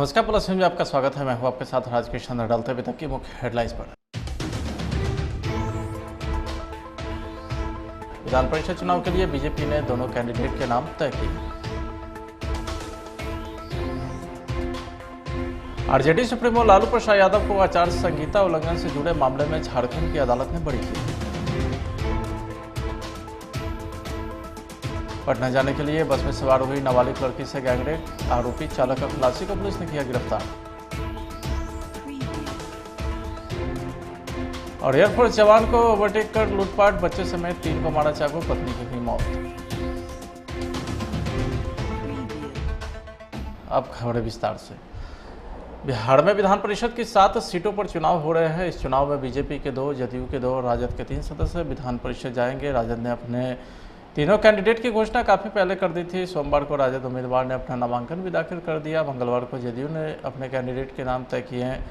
नमस्कार, प्लस में आपका स्वागत है। मैं हूं आपके साथ राजकिशन। डालते अभी तक की मुख्य हेडलाइंस पर। विधान परिषद चुनाव के लिए बीजेपी ने दोनों कैंडिडेट के नाम तय किए। आरजेडी सुप्रीमो लालू प्रसाद यादव को आचार संहिता उल्लंघन से जुड़े मामले में झारखंड की अदालत ने बरी की। पटना जाने के लिए बस में सवार हुई नाबालिग लड़की से गैंगरेप, आरोपी चालक और खलासी को पुलिस ने किया गिरफ्तार। और एयरफोर्स जवान को ओवरटेक कर लूटपाट, बच्चे समेत 3 को मारा चाकू, पत्नी की हुई मौत। अब खबरें विस्तार से। बिहार में विधान परिषद की 7 सीटों पर चुनाव हो रहे हैं। इस चुनाव में बीजेपी के 2, जदयू के 2 और राजद के 3 सदस्य विधान परिषद जाएंगे। राजद ने अपने तीनों कैंडिडेट की घोषणा काफ़ी पहले कर दी थी। सोमवार को राजद उम्मीदवार ने अपना नामांकन भी दाखिल कर दिया। मंगलवार को जदयू ने अपने कैंडिडेट के नाम तय किए हैं।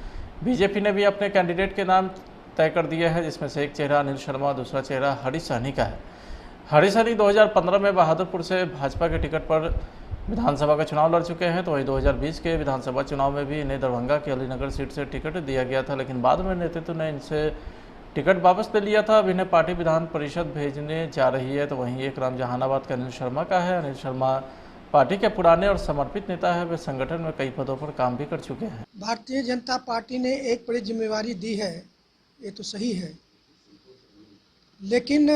बीजेपी ने भी अपने कैंडिडेट के नाम तय कर दिए हैं, जिसमें से एक चेहरा अनिल शर्मा, दूसरा चेहरा हरीश सहनी का है। हरीश सहनी 2015 में बहादुरपुर से भाजपा के टिकट पर विधानसभा का चुनाव लड़ चुके हैं। तो वहीं 2020 के विधानसभा चुनाव में भी इन्हें दरभंगा की अलीनगर सीट से टिकट दिया गया था, लेकिन बाद में नेतृत्व ने इनसे टिकट वापस ले लिया था। अब इन्हें पार्टी विधान परिषद भेजने जा रही है। तो वहीं एक नाम जहानाबाद का अनिल शर्मा का है। अनिल शर्मा पार्टी के पुराने और समर्पित नेता है। वे संगठन में कई पदों पर काम भी कर चुके हैं। भारतीय जनता पार्टी ने एक बड़ी जिम्मेवारी दी है, ये तो सही है, लेकिन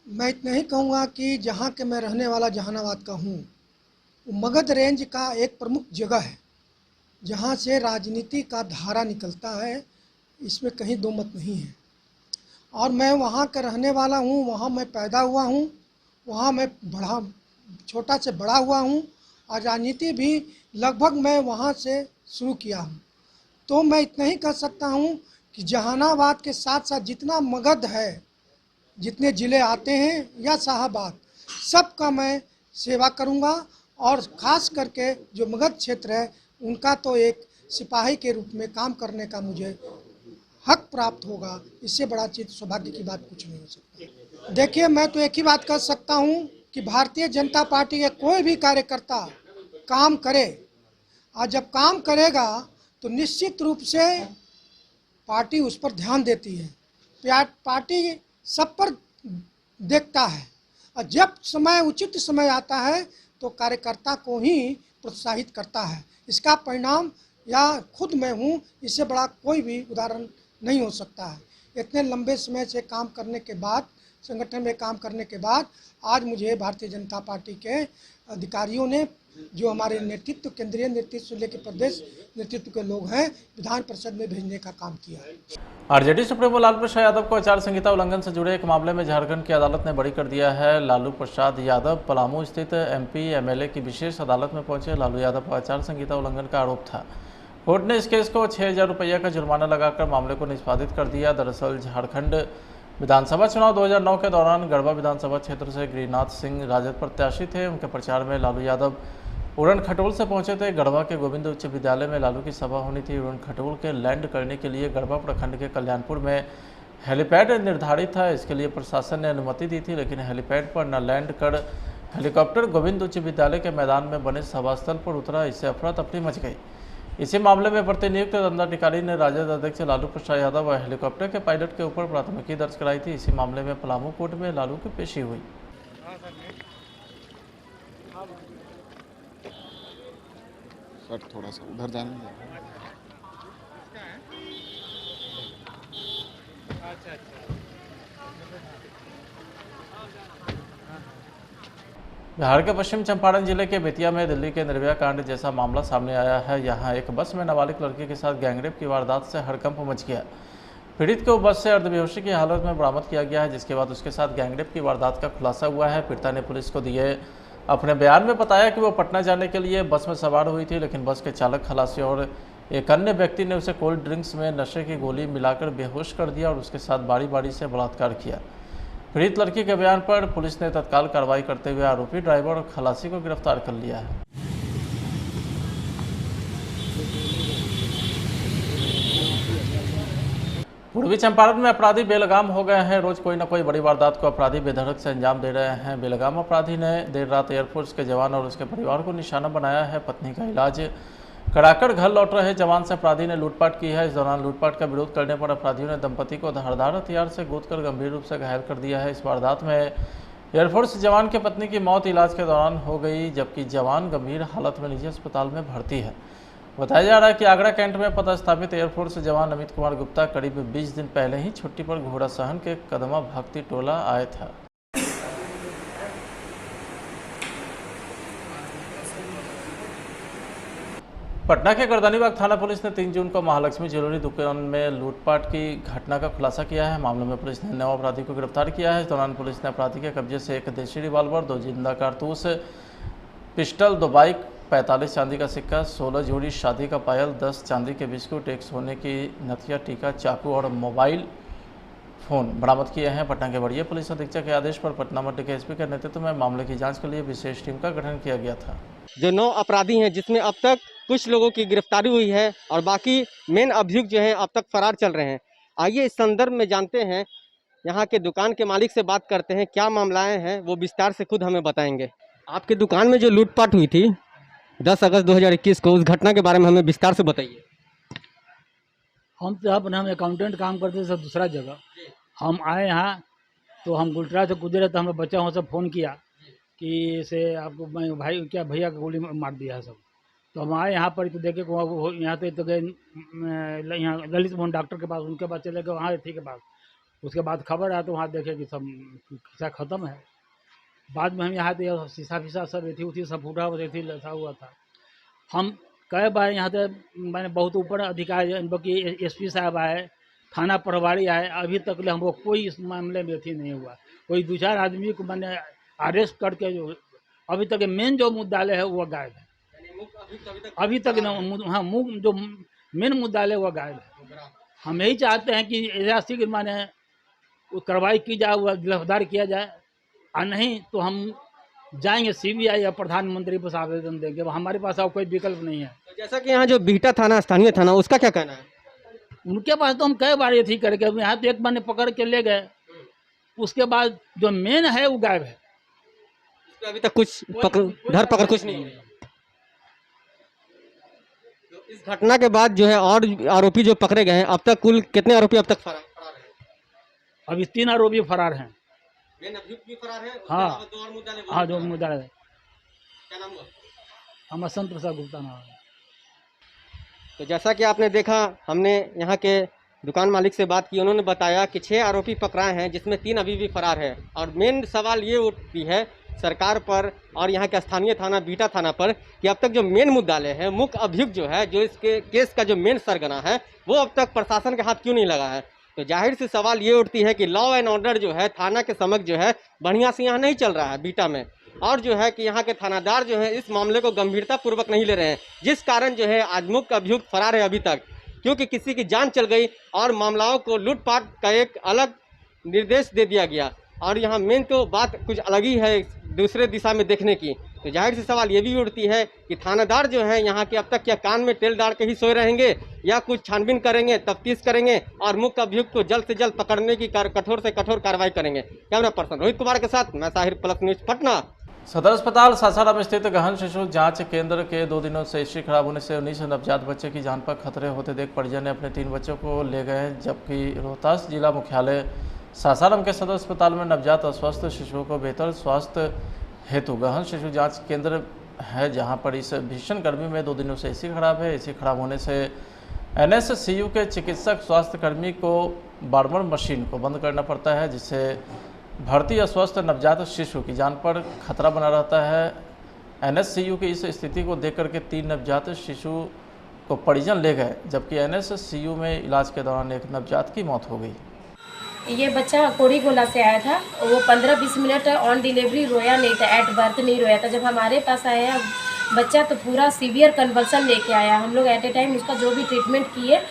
मैं इतना ही कहूँगा कि जहाँ के मैं रहने वाला जहानाबाद का हूँ, वो मगध रेंज का एक प्रमुख जगह है जहाँ से राजनीति का धारा निकलता है, इसमें कहीं दो मत नहीं है। और मैं वहाँ का रहने वाला हूँ, वहाँ मैं पैदा हुआ हूँ, वहाँ मैं छोटा से बड़ा हुआ हूँ और राजनीति भी लगभग मैं वहाँ से शुरू किया हूँ। तो मैं इतना ही कह सकता हूँ कि जहानाबाद के साथ साथ जितना मगध है, जितने ज़िले आते हैं या शाहाबाद, सबका मैं सेवा करूँगा। और ख़ास करके जो मगध क्षेत्र है, उनका तो एक सिपाही के रूप में काम करने का मुझे हक प्राप्त होगा। इससे बड़ा चीज़ सौभाग्य की बात कुछ नहीं हो सकती। देखिए, मैं तो एक ही बात कर सकता हूँ कि भारतीय जनता पार्टी के कोई भी कार्यकर्ता काम करे, और जब काम करेगा तो निश्चित रूप से पार्टी उस पर ध्यान देती है। पार्टी सब पर देखता है, और जब समय उचित समय आता है तो कार्यकर्ता को ही प्रोत्साहित करता है। इसका परिणाम या खुद मैं हूँ, इससे बड़ा कोई भी उदाहरण नहीं हो सकता है। इतने लंबे समय से काम करने के बाद, संगठन में काम करने के बाद, आज मुझे भारतीय जनता पार्टी के अधिकारियों ने, जो हमारे नेतृत्व, केंद्रीय नेतृत्व से लेकर प्रदेश नेतृत्व के लोग हैं, विधान परिषद में भेजने का काम किया है। आरजेडी सुप्रीमो लालू प्रसाद यादव को आचार संहिता उल्लंघन से जुड़े एक मामले में झारखंड की अदालत ने बरी कर दिया है। लालू प्रसाद यादव पलामू स्थित एमपी एमएलए की विशेष अदालत में पहुंचे। लालू यादव पर आचार संहिता उल्लंघन का आरोप था। कोर्ट ने इस केस को 6,000 रुपये का जुर्माना लगाकर मामले को निष्पादित कर दिया। दरअसल झारखंड विधानसभा चुनाव 2009 के दौरान गढ़वा विधानसभा क्षेत्र से गिरिनाथ सिंह राजद प्रत्याशी थे। उनके प्रचार में लालू यादव उड़न खटोल से पहुंचे थे। गढ़वा के गोविंद उच्च विद्यालय में लालू की सभा होनी थी। उड़न खटोल के लैंड करने के लिए गढ़वा प्रखंड के कल्याणपुर में हेलीपैड निर्धारित था। इसके लिए प्रशासन ने अनुमति दी थी, लेकिन हेलीपैड पर न लैंड कर हेलीकॉप्टर गोविंद उच्च विद्यालय के मैदान में बने सभा स्थल पर उतरा। इससे अफरा तफरी मच गई। इसी मामले में प्रतिनियुक्त दंडाधिकारी ने राजद अध्यक्ष लालू प्रसाद यादव व हेलीकॉप्टर के पायलट के ऊपर प्राथमिकी दर्ज कराई थी। इसी मामले में पलामू कोर्ट में लालू की पेशी हुई। सर थोड़ा सा उधर जाने। बिहार के पश्चिम चंपारण जिले के बेतिया में दिल्ली के निर्भया कांड जैसा मामला सामने आया है। यहाँ एक बस में नाबालिग लड़की के साथ गैंगरेप की वारदात से हड़कंप मच गया। पीड़ित को बस से अर्धबेहोशी की हालत में बरामद किया गया है, जिसके बाद उसके साथ गैंगरेप की वारदात का खुलासा हुआ है। पीड़िता ने पुलिस को दिए अपने बयान में बताया कि वो पटना जाने के लिए बस में सवार हुई थी, लेकिन बस के चालक, खलासी और एक अन्य व्यक्ति ने उसे कोल्ड ड्रिंक्स में नशे की गोली मिलाकर बेहोश कर दिया और उसके साथ बारी बारी से बलात्कार किया। पीड़ित लड़की के बयान पर पुलिस ने तत्काल कार्रवाई करते हुए आरोपी ड्राइवर और खलासी को गिरफ्तार कर लिया है। पूर्वी चंपारण में अपराधी बेलगाम हो गए हैं। रोज कोई न कोई बड़ी वारदात को अपराधी बेधड़क से अंजाम दे रहे हैं। बेलगाम अपराधी ने देर रात एयरफोर्स के जवान और उसके परिवार को निशाना बनाया है। पत्नी का इलाज कराकर घर लौट रहे जवान से अपराधी ने लूटपाट की है। इस दौरान लूटपाट का विरोध करने पर अपराधियों ने दंपति को धारदार हथियार से गोदकर गंभीर रूप से घायल कर दिया है। इस वारदात में एयरफोर्स जवान के पत्नी की मौत इलाज के दौरान हो गई, जबकि जवान गंभीर हालत में निजी अस्पताल में भर्ती है। बताया जा रहा है कि आगरा कैंट में पदस्थापित एयरफोर्स जवान अमित कुमार गुप्ता करीब 20 दिन पहले ही छुट्टी पर घोड़ा सहन के कदमा भक्ति टोला आए था। पटना के गर्दनीबाग थाना पुलिस ने 3 जून को महालक्ष्मी ज्वेलरी दुकान में लूटपाट की घटना का खुलासा किया है। मामले में पुलिस ने 9 अपराधी को गिरफ्तार किया है। इस दौरान पुलिस ने अपराधी के कब्जे से 1 देशी रिवॉल्वर, 2 जिंदा कारतूस, पिस्टल, 2 बाइक, 45 चांदी का सिक्का, 16 जोड़ी शादी का पायल, 10 चांदी के बिस्कुट, 1 सोने की नथिया, टीका, चाकू और मोबाइल फ़ोन बरामद किए हैं। पटना के वरीय पुलिस अधीक्षक के आदेश पर पटना मध्य के एसपी के नेतृत्व में मामले की जांच के लिए विशेष टीम का गठन किया गया था। जो 9 अपराधी हैं, जिसमें अब तक कुछ लोगों की गिरफ्तारी हुई है और बाकी मेन अभियुक्त जो हैं अब तक फरार चल रहे हैं। आइए इस संदर्भ में जानते हैं, यहाँ के दुकान के मालिक से बात करते हैं, क्या मामलाएं हैं वो विस्तार से खुद हमें बताएंगे। आपके दुकान में जो लूटपाट हुई थी 10 अगस्त 2021 को, उस घटना के बारे में हमें विस्तार से बताइए। हम अकाउंटेंट काम करते थे दूसरा जगह। हम आए यहाँ तो हम गुलटरा से गुजरे तो हमें बच्चा वहाँ से फ़ोन किया कि से आपको भाई क्या भैया का गोली मार दिया है सब। तो हम आए यहाँ पर तो देखे यहाँ तो गए यहाँ ललित मोहन डॉक्टर के पास, उनके पास चले गए वहाँ थी के पास। उसके बाद खबर आया तो वहाँ देखे कि सब किस्सा ख़त्म है। बाद में हम यहाँ तो शीशा फीसा सब एथी सब फूटा हुआ एथी लसा हुआ था। हम कई बार यहाँ से मैंने बहुत ऊपर अधिकारी कि एसपी साहब आए, थाना प्रभारी आए, अभी तक ले हमको कोई इस मामले में अथी नहीं हुआ। कोई 2-4 आदमी को मैंने अरेस्ट करके जो अभी तक मेन जो मुद्दालय है वो गायब है। अभी तक हाँ जो मेन मुद्दालय वो गायब है। हम यही चाहते हैं कि ऐसा शीघ्र माने कार्रवाई की जाए, वह गिरफ्तार किया जाए, और नहीं तो हम जाएंगे CBI या प्रधानमंत्री पर आवेदन देंगे। हमारे पास और कोई विकल्प नहीं है। तो जैसा कि यहाँ जो बीटा थाना स्थानीय थाना, उसका क्या कहना है? उनके पास तो हम कई बार ये थी करके यहाँ तो एक बार ने पकड़ के ले गए, उसके बाद जो मेन है वो गायब है। अभी तक कुछ धरपकड़ कुछ नहीं है। तो इस घटना के बाद जो है और आरोपी जो पकड़े गए हैं, अब तक कुल कितने आरोपी अब तक फरार हैं? अभी 3 आरोपी फरार हैं। मेन अभियुक्त भी फरार है। हाँ, 2 और मुद्दाले। हाँ 2 मुद्दाले। क्या नाम हुआ? हम संत प्रसाद गुप्ता नाम है। तो जैसा कि आपने देखा, हमने यहाँ के दुकान मालिक से बात की, उन्होंने बताया कि 6 आरोपी पकड़ाए हैं, जिसमें 3 अभी भी फरार है। और मेन सवाल ये उठती है सरकार पर और यहाँ के स्थानीय थाना बीटा थाना पर कि अब तक जो मेन मुद्दालय है, मुख्य अभियुक्त जो है, जो इसके केस का जो मेन सरगना है, वो अब तक प्रशासन के हाथ क्यों नहीं लगा है। तो जाहिर सी सवाल ये उठती है कि लॉ एंड ऑर्डर जो है थाना के समक्ष जो है बढ़िया से यहाँ नहीं चल रहा है बीटा में, और जो है कि यहाँ के थानादार जो है इस मामले को गंभीरता पूर्वक नहीं ले रहे हैं, जिस कारण जो है आज मुख्य अभियुक्त फरार है अभी तक, क्योंकि किसी की जान चल गई और मामलाओं को लूटपाट का एक अलग निर्देश दे दिया गया। और यहाँ मेन तो बात कुछ अलग ही है दूसरे दिशा में देखने की। तो जाहिर सी सवाल ये भी उठती है कि थानादार जो है यहाँ के अब तक क्या कान में तेल डाल के ही सोए रहेंगे, या कुछ छानबीन करेंगे, तफ्तीश करेंगे और मुख्य अभियुक्त को जल्द से जल्द पकड़ने की कठोर से कठोर कार्रवाई करेंगे। कैमरा पर्सन रोहित कुमार के साथ मैं साहिर, प्लस न्यूज पटना। सदर अस्पताल सासाराम स्थित गहन शिशु जांच केंद्र के 2 दिनों से हिस्ट्री खराब होने से 19 नवजात बच्चे की जान पर खतरे होते देख परिजन ने अपने 3 बच्चों को ले गए, जबकि रोहतास जिला मुख्यालय सासाराम के सदर अस्पताल में नवजात अस्वस्थ शिशुओं को बेहतर स्वास्थ्य हेतु गहन शिशु जांच केंद्र है, जहां पर इस भीषण गर्मी में 2 दिनों से एसी खराब है। एसी खराब होने से NSCU के चिकित्सक स्वास्थ्य कर्मी को बार-बार मशीन को बंद करना पड़ता है, जिससे भर्ती अस्वस्थ नवजात शिशु की जान पर खतरा बना रहता है। NSCU की इस स्थिति को देख करके 3 नवजात शिशु को परिजन ले गए, जबकि NSCU में इलाज के दौरान एक नवजात की मौत हो गई। ये बच्चा कोड़ी गोला से आया था, वो 15-20 मिनट ऑन डिलीवरी रोया नहीं था, एट बर्थ नहीं रोया था। जब हमारे पास आया बच्चा तो पूरा सीवियर कन्वल्सन लेके आया। हम लोग एट ए टाइम उसका जो भी ट्रीटमेंट किए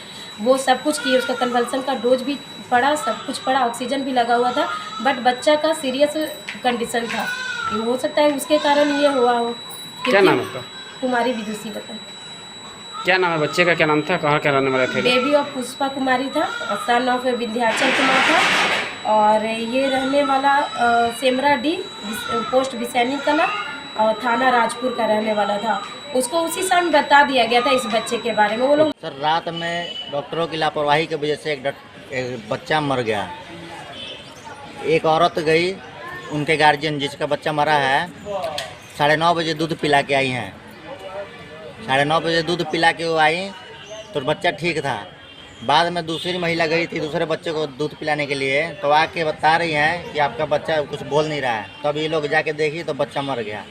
वो सब कुछ किए, उसका कन्वल्सन का डोज भी पड़ा, सब कुछ पड़ा, ऑक्सीजन भी लगा हुआ था, बट बच्चा का सीरियस कंडीशन था। ये हो सकता है उसके कारण ये हुआ हो। क्या नाम है आपका? कुमारी विदुषी बता। क्या नाम है बच्चे का? क्या नाम था? कहाँ के रहने वाले थे? बेबी ऑफ पुष्पा कुमारी था, सन ऑफ विंध्याचल कुमार था, और ये रहने वाला सेमरा डी पोस्ट बिसैनी कला और थाना राजपुर का रहने वाला था। उसको उसी समय बता दिया गया था इस बच्चे के बारे में। वो लोग सर रात में डॉक्टरों की लापरवाही की वजह से एक बच्चा मर गया। एक औरत गई, उनके गार्जियन जिसका बच्चा मरा है 9:30 बजे दूध पिला के आई हैं। 9:30 बजे दूध पिला के वो आई तो बच्चा ठीक था। बाद में दूसरी महिला गई थी दूसरे बच्चे को दूध पिलाने के लिए, तो आके बता रही हैं कि आपका बच्चा कुछ बोल नहीं रहा है। तब ये लोग जाके देखी तो बच्चा मर गया।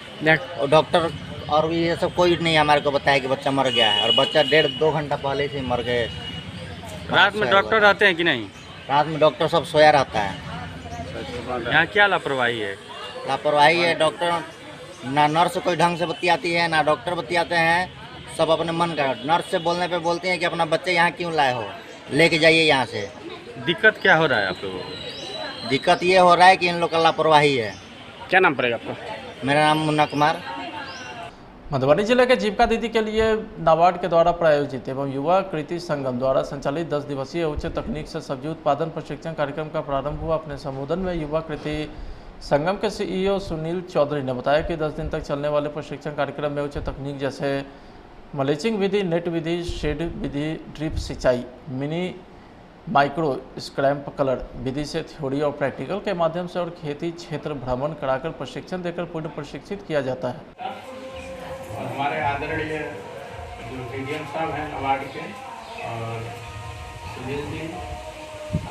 और डॉक्टर और भी ये सब कोई नहीं हमारे को बताया कि बच्चा मर गया है, और बच्चा 1.5-2 घंटा पहले से मर गए। रात में डॉक्टर रहते हैं कि नहीं? रात में डॉक्टर सब सोया रहता है। यहाँ क्या लापरवाही है? लापरवाही है, डॉक्टर ना नर्स कोई ढंग से बतियाती है ना डॉक्टर बतियाते हैं, सब अपने मन का। नर्स से बोलने पे बोलती हैं कि अपना बच्चे यहाँ क्यों लाए हो, लेके जाइए यहाँ से। दिक्कत क्या हो रहा है आप लोगों को? दिक्कत ये हो रहा है कि इन लोग का लापरवाही है। क्या नाम पड़ेगा आपका? मेरा नाम मुन्ना कुमार। मधुबनी जिले के जीविका दीदी के लिए नाबार्ड के द्वारा प्रायोजित एवं युवा कृति संगम द्वारा संचालित 10 दिवसीय उच्च तकनीक से सब्जी उत्पादन प्रशिक्षण कार्यक्रम का प्रारंभ हुआ। अपने संबोधन में युवा कृति संगम के CEO सुनील चौधरी ने बताया कि 10 दिन तक चलने वाले प्रशिक्षण कार्यक्रम में उच्च तकनीक जैसे मल्चिंग विधि, नेट विधि, शेड विधि, ड्रिप सिंचाई, मिनी माइक्रो स्क्रैम्प कलर विधि से थ्योरी और प्रैक्टिकल के माध्यम से और खेती क्षेत्र भ्रमण कराकर प्रशिक्षण देकर पूर्ण प्रशिक्षित किया जाता है। और हमारे आदरणीय जो DDM साहब हैं नाबार्ड के, और सुनील जी,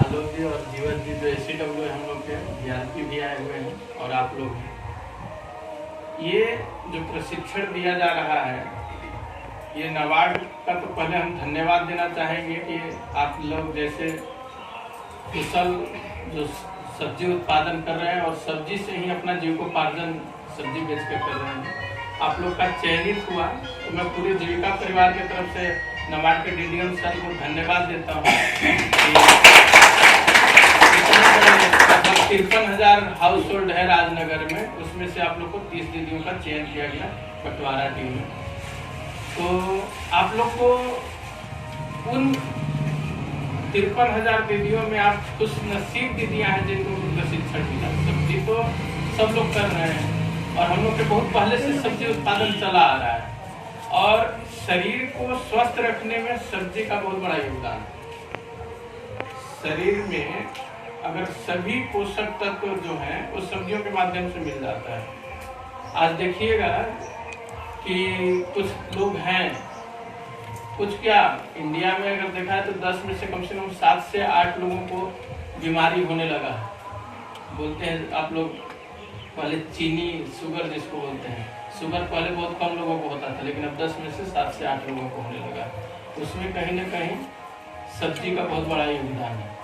आलोक जी और जीवन जी जो SCW हम लोग के DRP भी आए हुए हैं, और आप लोग हैं। ये जो प्रशिक्षण दिया जा रहा है, ये नाबार्ड का तो पहले हम धन्यवाद देना चाहेंगे कि आप लोग जैसे कुशल जो सब्जी उत्पादन कर रहे हैं और सब्जी से ही अपना जीविकोपार्जन सब्जी बेच कर रहे हैं, आप लोग का चयनित हुआ। तो मैं पूरे जीविका परिवार की तरफ से नाबार्ड के DDM सर को धन्यवाद देता हूँ। 53,000 हाउस होल्ड है राजनगर में, उसमें से आप लोग को 30 दीदियों का चयन किया गया पटवारा टीम में। तो आप लोग को उन 53,000 दीदियों में आप खुश नसीब दीदियाँ हैं जिनको प्रशिक्षण मिला। सब्जी तो सब लोग कर रहे हैं, और हम लोग के बहुत पहले से सब्जी उत्पादन चला आ रहा है, और शरीर को स्वस्थ रखने में सब्जी का बहुत बड़ा योगदान है। शरीर में अगर सभी पोषक तत्व जो हैं वो सब्जियों के माध्यम से मिल जाता है। आज देखिएगा कि कुछ लोग हैं, कुछ क्या इंडिया में अगर देखा है तो 10 में से कम 7 से 8 लोगों को बीमारी होने लगा है। बोलते हैं आप लोग पहले चीनी शुगर जिसको बोलते हैं, शुगर पहले बहुत कम लोगों को होता था, लेकिन अब 10 में से 7 से 8 लोगों को होने लगा। उसमें कहीं न कहीं सब्जी का बहुत बड़ा योगदान है।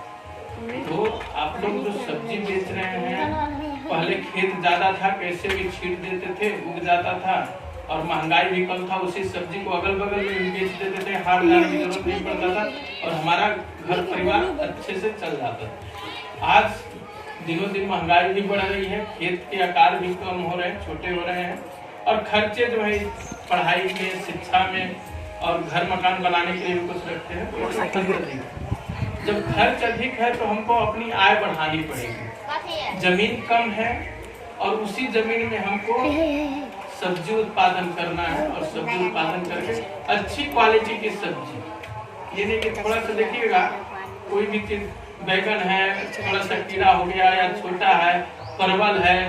तो आप लोग जो सब्जी बेच रहे हैं, पहले खेत ज़्यादा था, कैसे भी छींट देते थे, उग जाता था, और महंगाई भी कम था, उसी सब्जी को अगल बगल में भी बेच देते थे, हाट जाने की जरूरत नहीं पड़ता था, और हमारा घर परिवार अच्छे से चल जाता था। आज दिनों दिन महंगाई भी बढ़ रही है, खेत के आकार भी कम हो रहे हैं, छोटे हो रहे हैं, और खर्चे जो है पढ़ाई में, शिक्षा में और घर मकान बनाने के लिए भी कुछ रखते हैं। तो जब खर्च अधिक है तो हमको अपनी आय बढ़ानी पड़ेगी। जमीन कम है और उसी जमीन में हमको सब्जी उत्पादन करना है, और सब्जी उत्पादन करके अच्छी क्वालिटी की सब्जी, ये नहीं कि थोड़ा सा देखिएगा कोई भी चीज, बैगन है थोड़ा सा कीड़ा हो गया या छोटा है, परवल है,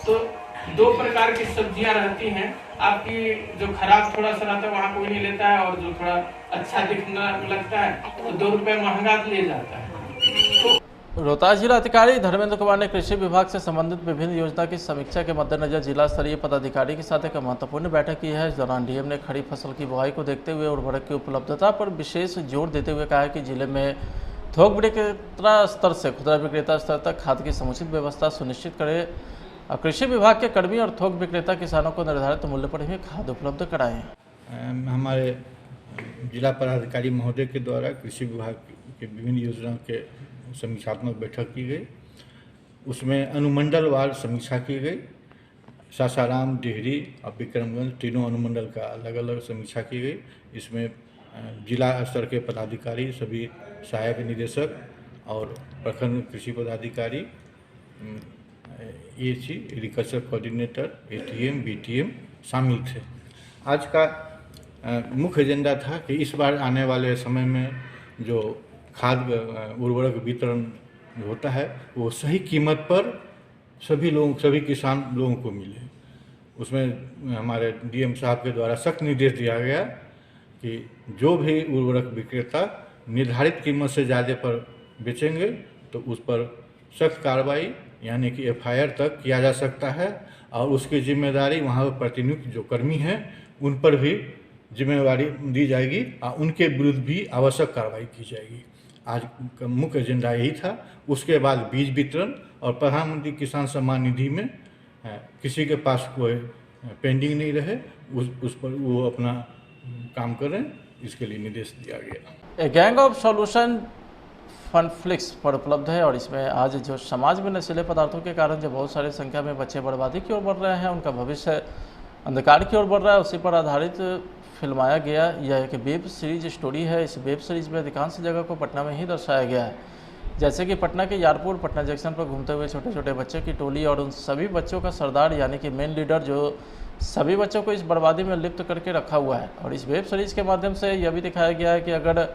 तो 2 प्रकार की सब्जियां रहती हैं। आपकी जो खराब थोड़ा सा रहता है वहाँ कोई नहीं लेता है, और जो थोड़ा अच्छा दिखना लगता है तो 2 रुपये महंगा ले जाता है। तो रोहतास जिला अधिकारी धर्मेंद्र कुमार ने कृषि विभाग से संबंधित विभिन्न योजना की समीक्षा के मद्देनजर जिला स्तरीय पदाधिकारी के साथ एक महत्वपूर्ण बैठक की है। इस दौरान डीएम ने खड़ी फसल की बुआई को देखते हुए उर्वरक की उपलब्धता पर विशेष जोर देते हुए कहा कि जिले में थोक विक्रेता स्तर से खुदरा विक्रेता स्तर तक खाद की समुचित व्यवस्था सुनिश्चित करे। कृषि विभाग के कर्मी और थोक विक्रेता किसानों को निर्धारित मूल्य पर ही खाद उपलब्ध कराएं। हमारे जिला पदाधिकारी महोदय के द्वारा कृषि विभाग के विभिन्न योजनाओं के समीक्षात्मक बैठक की गई। उसमें अनुमंडलवार समीक्षा की गई। सासाराम, डिहरी और विक्रमगंज तीनों अनुमंडल का अलग अलग समीक्षा की गई। इसमें जिला स्तर के पदाधिकारी, सभी सहायक निदेशक और प्रखंड कृषि पदाधिकारी, EC agriculture coordinator, ATM, BTM शामिल थे। आज का मुख्य एजेंडा था कि इस बार आने वाले समय में जो खाद उर्वरक वितरण होता है वो सही कीमत पर सभी किसान लोगों को मिले। उसमें हमारे डीएम साहब के द्वारा सख्त निर्देश दिया गया कि जो भी उर्वरक विक्रेता निर्धारित कीमत से ज़्यादा पर बेचेंगे तो उस पर सख्त कार्रवाई यानी कि एफआईआर तक किया जा सकता है और उसकी जिम्मेदारी वहाँ पर प्रतिनियुक्त जो कर्मी हैं उन पर भी जिम्मेवारी दी जाएगी और उनके विरुद्ध भी आवश्यक कार्रवाई की जाएगी। आज का मुख्य एजेंडा यही था। उसके बाद बीज वितरण और प्रधानमंत्री किसान सम्मान निधि में किसी के पास कोई पेंडिंग नहीं रहे, उस पर वो अपना काम करें, इसके लिए निर्देश दिया गया। गैंग ऑफ सॉल्यूशन फनफ्लिक्स पर उपलब्ध है और इसमें आज जो समाज में नशीले पदार्थों के कारण जो बहुत सारी संख्या में बच्चे बर्बादी की ओर बढ़ रहे हैं, उनका भविष्य अंधकार की ओर बढ़ रहा है, उसी पर आधारित फिल्माया गया यह एक वेब सीरीज स्टोरी है। इस वेब सीरीज में अधिकांश जगह को पटना में ही दर्शाया गया है, जैसे कि पटना के यारपुर पटना जंक्शन पर घूमते हुए छोटे छोटे बच्चे की टोली और उन सभी बच्चों का सरदार यानी कि मेन लीडर जो सभी बच्चों को इस बर्बादी में लिप्त करके रखा हुआ है। और इस वेब सीरीज के माध्यम से यह भी दिखाया गया है कि अगर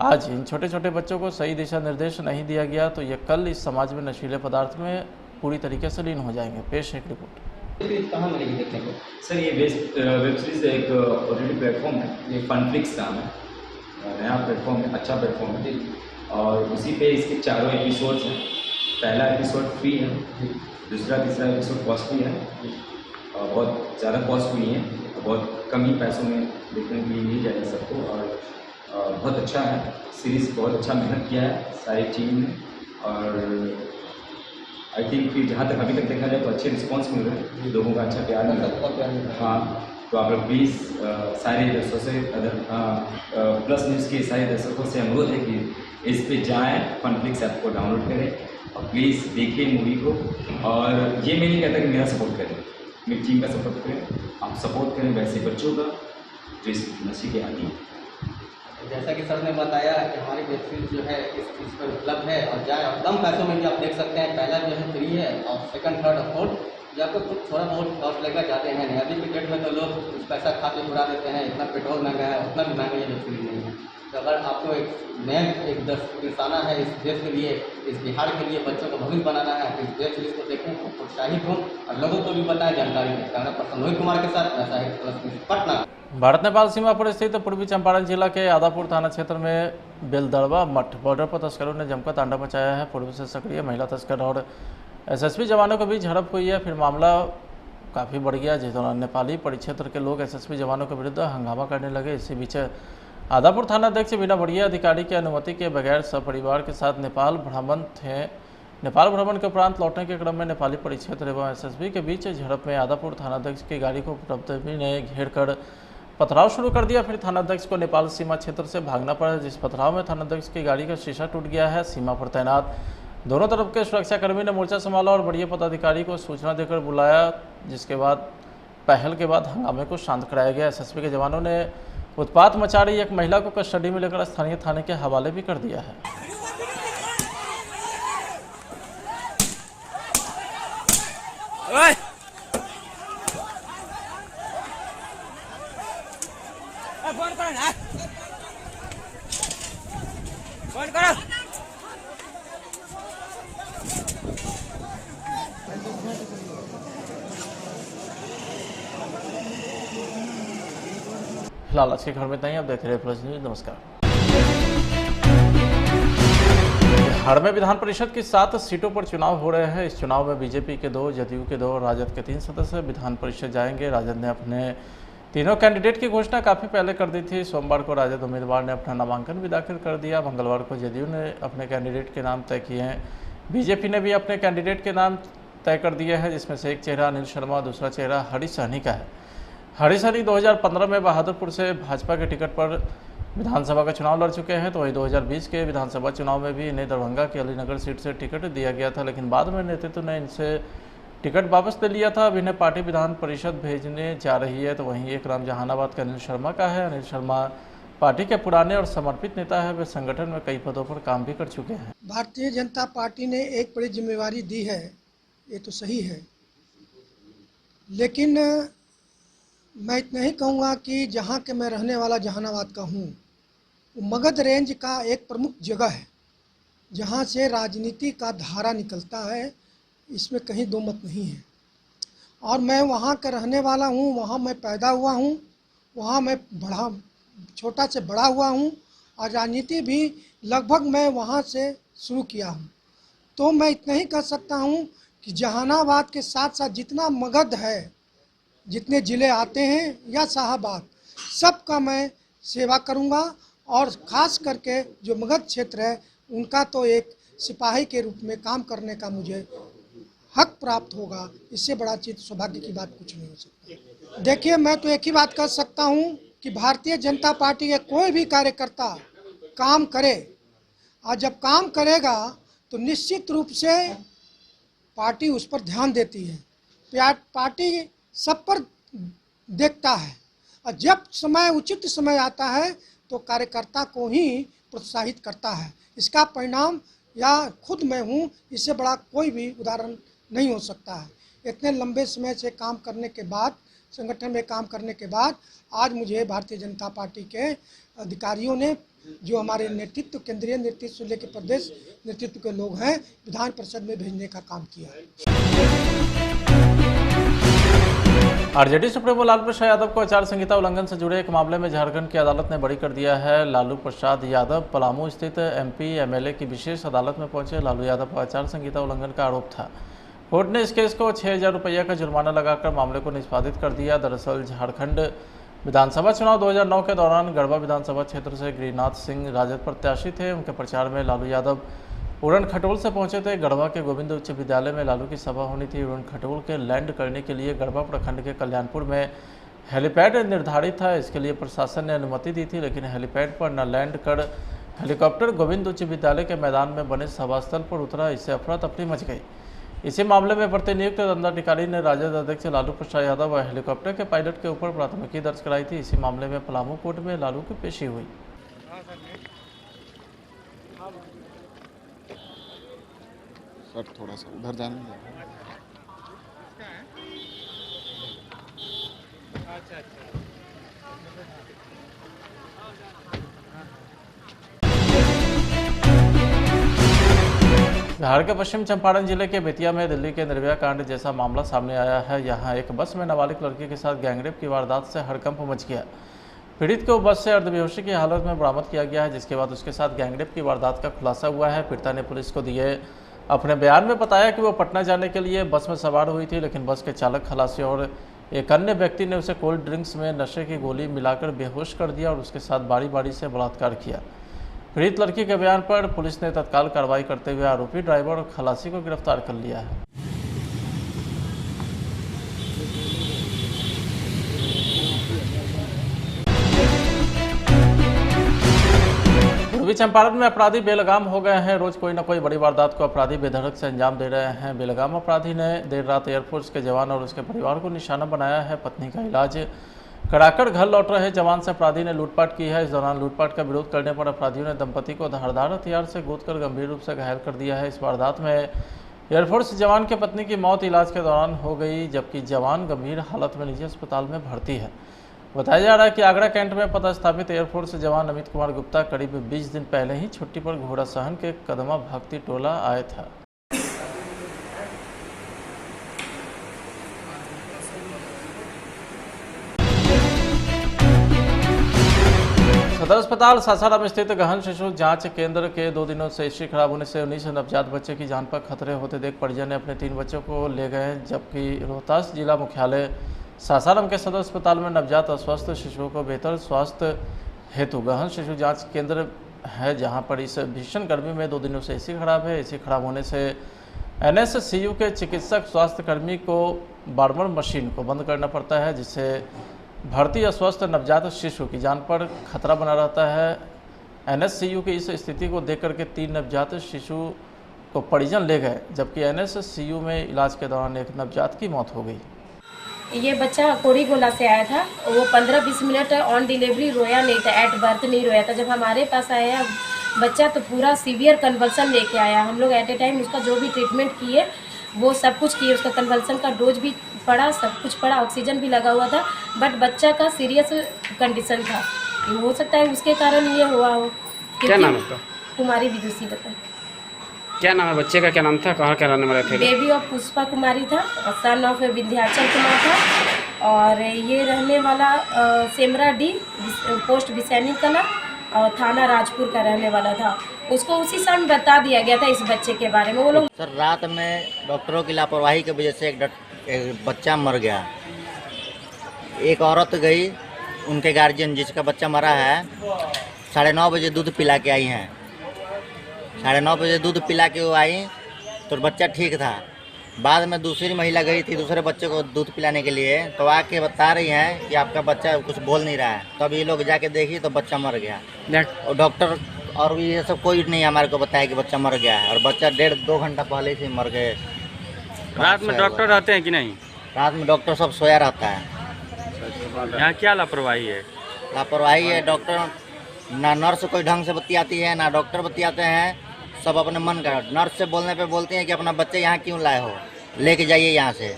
आज इन छोटे छोटे बच्चों को सही दिशा निर्देश नहीं दिया गया तो ये कल इस समाज में नशीले पदार्थ में पूरी तरीके से लीन हो जाएंगे। पेश है एक रिपोर्ट। कहाँ मिलेगी देखने को? सर ये वेब सीरीज एक ओटीटी प्लेटफॉर्म है, ये फनफ्लिक्स नाम है, नया प्लेटफॉर्म है, अच्छा प्लेटफॉर्म है और उसी पे इसके 4 एपिसोड्स हैं। पहला एपिसोड फ्री है, दूसरा तीसरा एपिसोड कॉस्टली है और बहुत ज़्यादा कॉस्ट भी है, बहुत कम ही पैसों में देखने के लिए मिल जाएगा सबको और बहुत अच्छा है सीरीज़, बहुत अच्छा मेहनत किया है सारी टीम ने और आई थिंक कि जहाँ तक अभी तक देखा जाए तो अच्छे रिस्पांस मिल रहे हैं, लोगों का अच्छा प्यार मिल रहा है। हाँ, तो आप लोग प्लीज़ सारे दर्शकों से प्लस न्यूज़ के सारे दर्शकों से अनुरोध है कि इस पे जाएँ, फनफ्लिक्स ऐप को डाउनलोड करें और प्लीज़ देखिए मूवी को। और ये मैं नहीं कहता कि मेरा सपोर्ट करें, मेरी टीम का सपोर्ट करें, आप सपोर्ट करें वैसे बच्चों का जो इस नशे के आदी हैं। जैसा कि सर ने बताया कि हमारी वेब सीरीज जो है इस चीज़ पर उपलब्ध है और जाए और कम पैसों में भी आप देख सकते हैं। पहला जो है फ्री है और सेकंड, थर्ड और फोर्थ जो आपको कुछ थोड़ा बहुत कॉस्ट लेकर जाते हैं नहीं। अभी के डेट में तो लोग कुछ पैसा खा के उड़ा देते हैं, इतना पेट्रोल महंगा है, उतना भी महंगा ये वेब सीरीज नहीं है। तो अगर आपको एक दर्शाना है इस देश के लिए, इस बिहार के लिए बच्चों को भविष्य बनाना है तो इस वेब सीरीज को देखें, प्रोत्साहित हों और लोगों को भी बताएं जानकारी दें। कैमरा पर्सन रोहित कुमार के साथ मैं साहिब प्लस पटना। भारत नेपाल सीमा पर स्थित पूर्वी चंपारण जिला के आदापुर थाना क्षेत्र में बेलदड़वा मठ बॉर्डर पर तस्करों ने जमकर तांडव मचाया है। पूर्व से सक्रिय महिला तस्कर और एसएसबी जवानों के बीच झड़प हुई है, फिर मामला काफ़ी बढ़ गया जिस दौरान नेपाली परिक्षेत्र के लोग एसएसबी जवानों के विरुद्ध हंगामा करने लगे। इसी बीच आदापुर थानाध्यक्ष बिना बढ़िया अधिकारी की अनुमति के बगैर सपरिवार के साथ नेपाल भ्रमण के उपरांत लौटने के क्रम में नेपाली परिक्षेत्र एवं एसएसबी के बीच झड़प में आदापुर थानाध्यक्ष की गाड़ी को उपद्रवी ने घेर कर पथराव शुरू कर दिया। फिर थानाध्यक्ष को नेपाल सीमा क्षेत्र से भागना पड़ा, जिस पथराव में थानाध्यक्ष की गाड़ी का शीशा टूट गया है। सीमा पर तैनात दोनों तरफ के सुरक्षाकर्मी ने मोर्चा संभाला और बढ़िया पदाधिकारी को सूचना देकर बुलाया, जिसके बाद पहल के बाद हंगामे को शांत कराया गया। एसएसबी के जवानों ने उत्पात मचा रही एक महिला को कस्टडी में लेकर स्थानीय थाने के हवाले भी कर दिया है। फिलहाल आज के खबर में इतना ही। आप देख रहे हैं प्लस न्यूज। नमस्कार। बिहार में विधान परिषद की 7 सीटों पर चुनाव हो रहे हैं। इस चुनाव में बीजेपी के 2, जदयू के 2 और राजद के 3 सदस्य विधान परिषद जाएंगे। राजद ने अपने तीनों कैंडिडेट की घोषणा काफ़ी पहले कर दी थी। सोमवार को राजद उम्मीदवार ने अपना नामांकन भी दाखिल कर दिया। मंगलवार को जदयू ने अपने कैंडिडेट के नाम तय किए हैं। बीजेपी ने भी अपने कैंडिडेट के नाम तय कर दिए हैं, जिसमें से एक चेहरा अनिल शर्मा, दूसरा चेहरा हरीश सहनी का है। हरीश सहनी 2015 में बहादुरपुर से भाजपा के टिकट पर विधानसभा का चुनाव लड़ चुके हैं। तो वही 2020 के विधानसभा चुनाव में भी इन्हें दरभंगा की अलीनगर सीट से टिकट दिया गया था, लेकिन बाद में नेतृत्व ने इनसे टिकट वापस ले लिया था। अब इन्हें पार्टी विधान परिषद भेजने जा रही है। तो वहीं एक नाम जहानाबाद के अनिल शर्मा का है। अनिल शर्मा पार्टी के पुराने और समर्पित नेता है। वे संगठन में कई पदों पर काम भी कर चुके हैं। भारतीय जनता पार्टी ने एक बड़ी जिम्मेवारी दी है, ये तो सही है, लेकिन मैं इतना ही कहूँगा कि जहाँ के मैं रहने वाला जहानाबाद का हूँ, वो मगध रेंज का एक प्रमुख जगह है जहाँ से राजनीति का धारा निकलता है, इसमें कहीं दो मत नहीं है। और मैं वहाँ का रहने वाला हूँ, वहाँ मैं पैदा हुआ हूँ, वहाँ मैं छोटा से बड़ा हुआ हूँ और राजनीति भी लगभग मैं वहाँ से शुरू किया हूँ। तो मैं इतना ही कह सकता हूँ कि जहानाबाद के साथ साथ जितना मगध है, जितने ज़िले आते हैं या शाहाबाद, सबका मैं सेवा करूँगा। और ख़ास करके जो मगध क्षेत्र है उनका तो एक सिपाही के रूप में काम करने का मुझे हक प्राप्त होगा। इससे बड़ा चीज़ सौभाग्य की बात कुछ नहीं हो सकती। देखिए, मैं तो एक ही बात कर सकता हूँ कि भारतीय जनता पार्टी के कोई भी कार्यकर्ता काम करे, और जब काम करेगा तो निश्चित रूप से पार्टी उस पर ध्यान देती है। पार्टी सब पर देखता है, और जब समय उचित समय आता है तो कार्यकर्ता को ही प्रोत्साहित करता है। इसका परिणाम या खुद मैं हूँ, इससे बड़ा कोई भी उदाहरण नहीं हो सकता है। इतने लंबे समय से काम करने के बाद, संगठन में काम करने के बाद, आज मुझे भारतीय जनता पार्टी के अधिकारियों ने, जो हमारे नेतृत्व, केंद्रीय नेतृत्व से लेकर प्रदेश नेतृत्व के लोग हैं, विधान परिषद में भेजने का काम किया है। आरजेडी सुप्रीमो लालू प्रसाद यादव को आचार संहिता उल्लंघन से जुड़े एक मामले में झारखंड की अदालत ने बरी कर दिया है। लालू प्रसाद यादव पलामू स्थित एमपी एमएलए की विशेष अदालत में पहुंचे। लालू यादव पर आचार संहिता उल्लंघन का आरोप था। कोर्ट ने इस केस को 6,000 रुपये का जुर्माना लगाकर मामले को निष्पादित कर दिया। दरअसल झारखंड विधानसभा चुनाव 2009 के दौरान गढ़वा विधानसभा क्षेत्र से गिरिनाथ सिंह राजद प्रत्याशी थे। उनके प्रचार में लालू यादव उड़न खटोल से पहुंचे थे। गढ़वा के गोविंद उच्च विद्यालय में लालू की सभा होनी थी। उड़न खटोल के लैंड करने के लिए गढ़वा प्रखंड के कल्याणपुर में हेलीपैड निर्धारित था। इसके लिए प्रशासन ने अनुमति दी थी, लेकिन हेलीपैड पर न लैंड कर हेलीकॉप्टर गोविंद उच्च विद्यालय के मैदान में बने सभा स्थल पर उतरा। इससे अफरा तफरी मच गई। इसी मामले में प्रतिनियुक्त दंडाधिकारी ने राजद अध्यक्ष लालू प्रसाद यादव और हेलीकॉप्टर के पायलट के ऊपर प्राथमिकी दर्ज कराई थी। इसी मामले में पलामू कोर्ट में लालू की पेशी हुई। सर थोड़ा सा उधर जाने दीजिए। बिहार के पश्चिम चंपारण जिले के बेतिया में दिल्ली के निर्भया कांड जैसा मामला सामने आया है। यहां एक बस में नाबालिग लड़की के साथ गैंगरेप की वारदात से हड़कंप मच गया। पीड़ित को बस से अर्धबेहोशी की हालत में बरामद किया गया है, जिसके बाद उसके साथ गैंगरेप की वारदात का खुलासा हुआ है। पीड़िता ने पुलिस को दिए अपने बयान में बताया कि वो पटना जाने के लिए बस में सवार हुई थी, लेकिन बस के चालक, खलासी और एक अन्य व्यक्ति ने उसे कोल्ड ड्रिंक्स में नशे की गोली मिलाकर बेहोश कर दिया और उसके साथ बारी बारी से बलात्कार किया। पीड़ित लड़की के बयान पर पुलिस ने तत्काल कार्रवाई करते हुए आरोपी ड्राइवर और खलासी को गिरफ्तार कर लिया है। पूर्वी चंपारण में अपराधी बेलगाम हो गए हैं। रोज कोई न कोई बड़ी वारदात को अपराधी बेधड़क से अंजाम दे रहे हैं। बेलगाम अपराधी ने देर रात एयरफोर्स के जवान और उसके परिवार को निशाना बनाया है। पत्नी का इलाज कराकर घर लौट रहे जवान से अपराधी ने लूटपाट की है। इस दौरान लूटपाट का विरोध करने पर अपराधियों ने दंपति को धारदार हथियार से गोदकर गंभीर रूप से घायल कर दिया है। इस वारदात में एयरफोर्स जवान के पत्नी की मौत इलाज के दौरान हो गई, जबकि जवान गंभीर हालत में निजी अस्पताल में भर्ती है। बताया जा रहा है कि आगरा कैंट में पदस्थापित एयरफोर्स जवान अमित कुमार गुप्ता करीब 20 दिन पहले ही छुट्टी पर घोड़ा सहन के कदमा भक्ति टोला आया था। सदर अस्पताल सासाराम स्थित गहन शिशु जांच केंद्र के 2 दिनों से एसी खराब होने से 19 नवजात बच्चे की जान पर खतरे होते देख परिजन ने अपने 3 बच्चों को ले गए, जबकि रोहतास जिला मुख्यालय सासाराम के सदर अस्पताल में नवजात अस्वस्थ शिशुओं को बेहतर स्वास्थ्य हेतु गहन शिशु जांच केंद्र है, जहां पर इस भीषण गर्मी में 2 दिनों से एसी खराब है। एसी खराब होने से एनएससीयू के चिकित्सक स्वास्थ्यकर्मी को बार-बार मशीन को बंद करना पड़ता है, जिससे भर्ती अस्वस्थ नवजात शिशु की जान पर खतरा बना रहता है। एनएससीयू की इस स्थिति को देख करके 3 नवजात शिशु को परिजन ले गए, जबकि एनएससीयू में इलाज के दौरान एक नवजात की मौत हो गई। ये बच्चा कोड़ी गोला से आया था। वो 15-20 मिनट ऑन डिलीवरी रोया नहीं था, एट बर्थ नहीं रोया था। जब हमारे पास आया बच्चा तो पूरा सीवियर कन्वल्सन लेके आया। हम लोग एट ए टाइम उसका जो भी ट्रीटमेंट किए वो सब कुछ किए। उसका कन्वल्सन का डोज भी पड़ा, सब कुछ पड़ा, ऑक्सीजन भी लगा हुआ था, बट बच्चा का सीरियस कंडीशन था। ये हो सकता है उसके कारण ये हुआ हो। क्या नाम है उसका? कुमारी विदुषी बता। क्या नाम है बच्चे का, क्या नाम था, कहाँ के रहने वाले थे? बेबी ऑफ पुष्पा कुमारी था और सन ऑफ विंध्याचल कुमार था और ये रहने वाला सेमरा डी पोस्ट बिसैनी कला और थाना राजपुर का रहने वाला था। उसको उसी समय बता दिया गया था इस बच्चे के बारे में। वो लोग सर रात में डॉक्टरों की लापरवाही की वजह से एक बच्चा मर गया। एक औरत गई, उनके गार्जियन जिसका बच्चा मरा है 9:30 बजे दूध पिला के आई हैं। 9:30 बजे दूध पिला के वो आई तो बच्चा ठीक था। बाद में दूसरी महिला गई थी दूसरे बच्चे को दूध पिलाने के लिए, तो आके बता रही हैं कि आपका बच्चा कुछ बोल नहीं रहा है। तब ये लोग जाके देखी तो बच्चा मर गया। और डॉक्टर और ये सब कोई नहीं हमारे को बताया कि बच्चा मर गया है, और बच्चा 1.5-2 घंटा पहले से मर गए। रात में डॉक्टर रहते हैं कि नहीं? रात में डॉक्टर सब सोया रहता है। यहाँ क्या लापरवाही है? लापरवाही है, डॉक्टर ना नर्स कोई ढंग से बतियाती है ना डॉक्टर बतियाते हैं, सब अपने मन का। नर्स से बोलने पे बोलती हैं कि अपना बच्चे यहाँ क्यों लाए हो, लेके जाइए यहाँ से।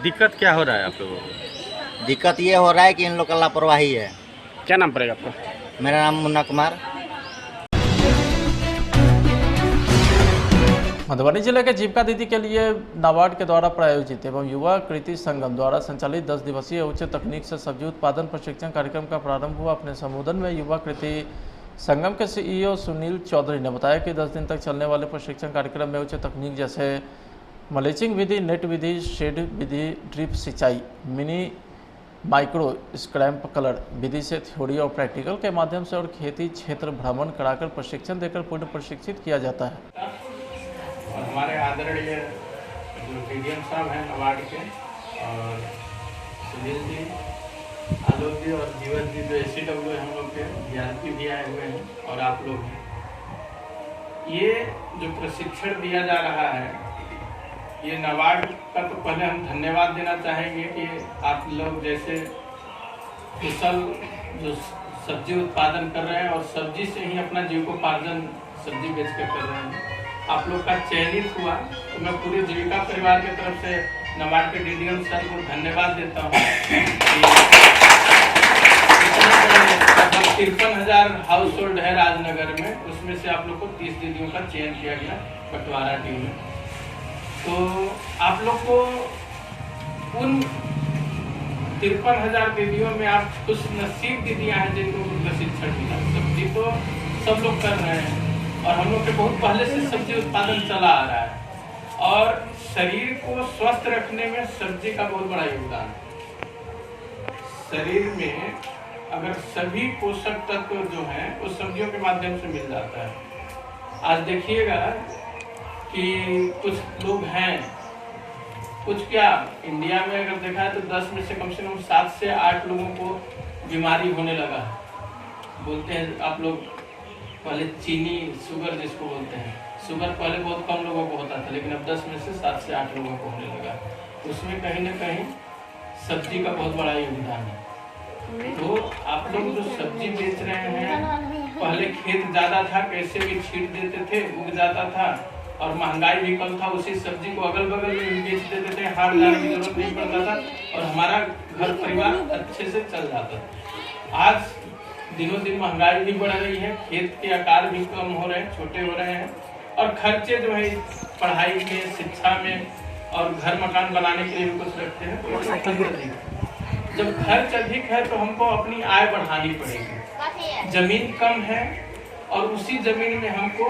दिक्कत क्या हो रहा है आप लोगों को? दिक्कत ये हो रहा है कि इन लोग का लापरवाही है। क्या नाम पड़ेगा आपका? मेरा नाम मुन्ना कुमार। मधुबनी जिले के जीविका दीदी के लिए नाबार्ड के द्वारा प्रायोजित एवं युवा कृति संगम द्वारा संचालित 10 दिवसीय उच्च तकनीक से सब्जी उत्पादन प्रशिक्षण कार्यक्रम का प्रारंभ हुआ। अपने संबोधन में युवा कृति संगम के सीईओ सुनील चौधरी ने बताया कि 10 दिन तक चलने वाले प्रशिक्षण कार्यक्रम में उच्च तकनीक जैसे मल्चिंग विधि, नेट विधि, शेड विधि, ड्रिप सिंचाई, मिनी माइक्रो स्क्रैम्प कलर विधि से थ्योरी और प्रैक्टिकल के माध्यम से और खेती क्षेत्र भ्रमण कराकर प्रशिक्षण देकर पूर्ण प्रशिक्षित किया जाता है। और हमारे आदरणीय जो पीडीएम साहब हैं नाबार्ड के, और सुनील जी, आलोक जी और जीवन जी जो ACW हम लोग के DRP भी आए हुए हैं, और आप लोग हैं। ये जो प्रशिक्षण दिया जा रहा है, ये नाबार्ड का तो पहले हम धन्यवाद देना चाहेंगे कि आप लोग जैसे कुशल जो सब्जी उत्पादन कर रहे हैं और सब्जी से ही अपना जीविकोपार्जन सब्जी बेच कर रहे हैं, आप लोग का चयनित हुआ। तो मैं पूरे जीविका परिवार की तरफ से नाबार्ड के DDM सर को धन्यवाद देता हूँ। 53,000 हाउस होल्ड है राजनगर में, उसमें से आप लोग को 30 दीदियों का चयन किया गया पटवारा टीम में। तो आप लोग को उन 53,000 दीदियों में आप खुश नसीब दीदियाँ हैं जिनको प्रशिक्षण मिला। सब्जी तो सब लोग कर रहे हैं और हम लोग के बहुत पहले से सब्जी उत्पादन चला आ रहा है, और शरीर को स्वस्थ रखने में सब्जी का बहुत बड़ा योगदान है। शरीर में अगर सभी पोषक तत्व जो हैं वो सब्जियों के माध्यम से मिल जाता है। आज देखिएगा कि कुछ लोग हैं, कुछ क्या इंडिया में अगर देखा है तो 10 में से कम 7 से 8 लोगों को बीमारी होने लगा है। बोलते हैं आप लोग पहले चीनी शुगर जिसको बोलते हैं, शुगर पहले बहुत कम लोगों को होता था, लेकिन अब 10 में से 7 से 8 लोगों को होने लगा। उसमें कहीं ना कहीं सब्जी का बहुत बड़ा योगदान है। तो आप लोग जो सब्जी बेच रहे हैं, पहले खेत ज़्यादा था, कैसे भी छींट देते थे, उग जाता था, और महंगाई भी कम था, उसी सब्जी को अगल बगल में भी बेच देते थे, हाट जाने की जरूरत नहीं पड़ता था और हमारा घर परिवार अच्छे से चल जाता था। आज दिनों दिन महंगाई भी बढ़ रही है, खेत के आकार भी कम हो रहे हैं, छोटे हो रहे हैं, और खर्चे जो है पढ़ाई में, शिक्षा में और घर मकान बनाने के लिए भी कुछ रखते हैं। तो जब खर्च अधिक है तो हमको अपनी आय बढ़ानी पड़ेगी। जमीन कम है और उसी जमीन में हमको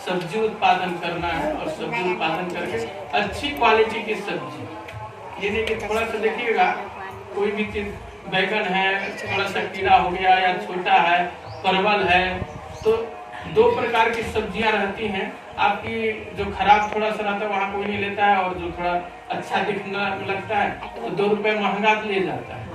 सब्जी उत्पादन करना है, और सब्जी उत्पादन करके अच्छी क्वालिटी की सब्जी, ये नहीं कि थोड़ा सा देखिएगा कोई भी चीज, बैगन है थोड़ा सा कीड़ा हो गया या छोटा है, परवल है, तो 2 प्रकार की सब्जियां रहती हैं। आपकी जो खराब थोड़ा सा रहता है वहाँ कोई नहीं लेता है, और जो थोड़ा अच्छा दिखने लगता है तो 2 रुपए महंगा ले जाता है।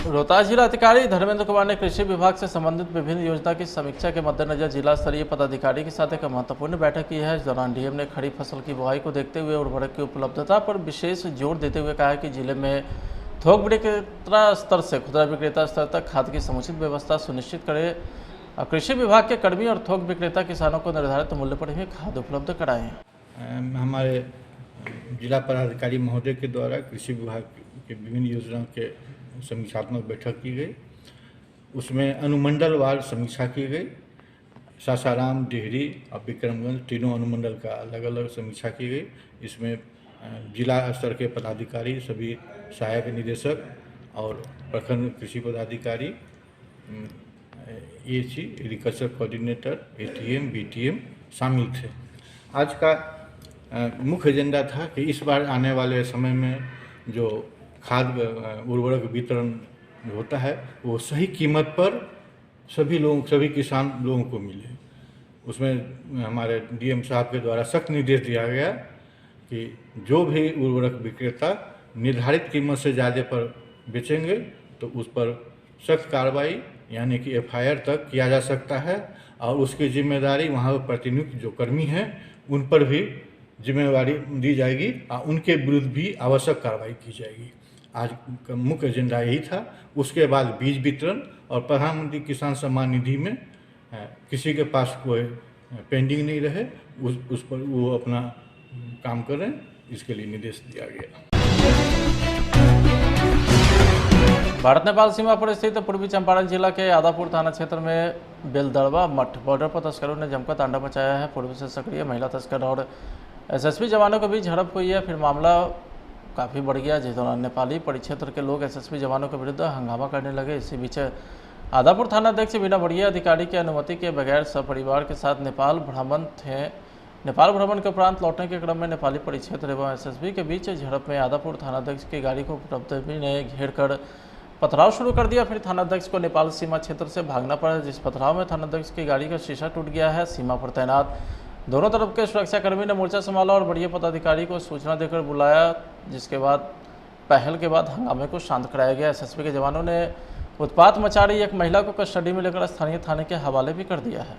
तो रोहतास जिला अधिकारी धर्मेंद्र कुमार ने कृषि विभाग से संबंधित विभिन्न योजना की समीक्षा के मद्देनजर जिला स्तरीय पदाधिकारी के साथ एक महत्वपूर्ण बैठक की है। इस दौरान डीएम ने खड़ी फसल की बुआई को देखते हुए उर्वरक की उपलब्धता पर विशेष जोर देते हुए कहा कि जिले में थोक विक्रेता स्तर से खुदरा विक्रेता स्तर तक खाद की समुचित व्यवस्था सुनिश्चित करे। कृषि विभाग के कर्मी और थोक विक्रेता किसानों को निर्धारित मूल्य पर ही खाद उपलब्ध कराएं। हमारे जिला पदाधिकारी महोदय के द्वारा कृषि विभाग के विभिन्न योजनाओं के समीक्षात्मक बैठक की गई। उसमें अनुमंडलवार समीक्षा की गई। सासाराम, डिहरी और विक्रमगंज तीनों अनुमंडल का अलग अलग समीक्षा की गई। इसमें जिला स्तर के पदाधिकारी, सभी सहायक निदेशक और प्रखंड कृषि पदाधिकारी, AC, agriculture coordinator, ATM, BTM शामिल थे। आज का मुख्य एजेंडा था कि इस बार आने वाले समय में जो खाद उर्वरक वितरण होता है वो सही कीमत पर सभी किसान लोगों को मिले। उसमें हमारे डीएम साहब के द्वारा सख्त निर्देश दिया गया कि जो भी उर्वरक विक्रेता निर्धारित कीमत से ज़्यादा पर बेचेंगे तो उस पर सख्त कार्रवाई यानी कि एफआईआर तक किया जा सकता है और उसकी जिम्मेदारी वहाँ पर प्रतिनियुक्त जो कर्मी हैं उन पर भी जिम्मेवारी दी जाएगी और उनके विरुद्ध भी आवश्यक कार्रवाई की जाएगी। आज का मुख्य एजेंडा यही था। उसके बाद बीज वितरण और प्रधानमंत्री किसान सम्मान निधि में किसी के पास कोई पेंडिंग नहीं रहे, उस पर वो अपना काम करें, इसके लिए निर्देश दिया गया। भारत नेपाल सीमा पर स्थित पूर्वी चंपारण जिला के आदापुर थाना क्षेत्र में बेलदड़वा मठ बॉर्डर पर तस्करों ने जमकर तांडव मचाया है। पूर्व से सक्रिय महिला तस्कर और एसएसबी जवानों के बीच झड़प हुई है। फिर मामला काफ़ी बढ़ गया, जिस दौरान नेपाली परिक्षेत्र के लोग एसएसबी जवानों के विरुद्ध हंगामा करने लगे। इसी बीच आदापुर थानाध्यक्ष बिना बढ़िया अधिकारी की अनुमति के बगैर सपरिवार के साथ नेपाल भ्रमण के उपरांत लौटने के क्रम में नेपाली परिक्षेत्र एवं एसएसबी के बीच झड़प में आदापुर थानाध्यक्ष की गाड़ी को उपद्रवी ने घेर कर पथराव शुरू कर दिया। फिर थानाध्यक्ष को नेपाल सीमा क्षेत्र से भागना पड़ा, जिस पथराव में थानाध्यक्ष की गाड़ी का शीशा टूट गया है। सीमा पर तैनात दोनों तरफ के सुरक्षाकर्मी ने मोर्चा संभाला और बढ़िया पदाधिकारी को सूचना देकर बुलाया, जिसके बाद पहल के बाद हंगामे को शांत कराया गया। एसएसबी के जवानों ने उत्पात मचा रही एक महिला को कस्टडी में लेकर स्थानीय थाने के हवाले भी कर दिया है।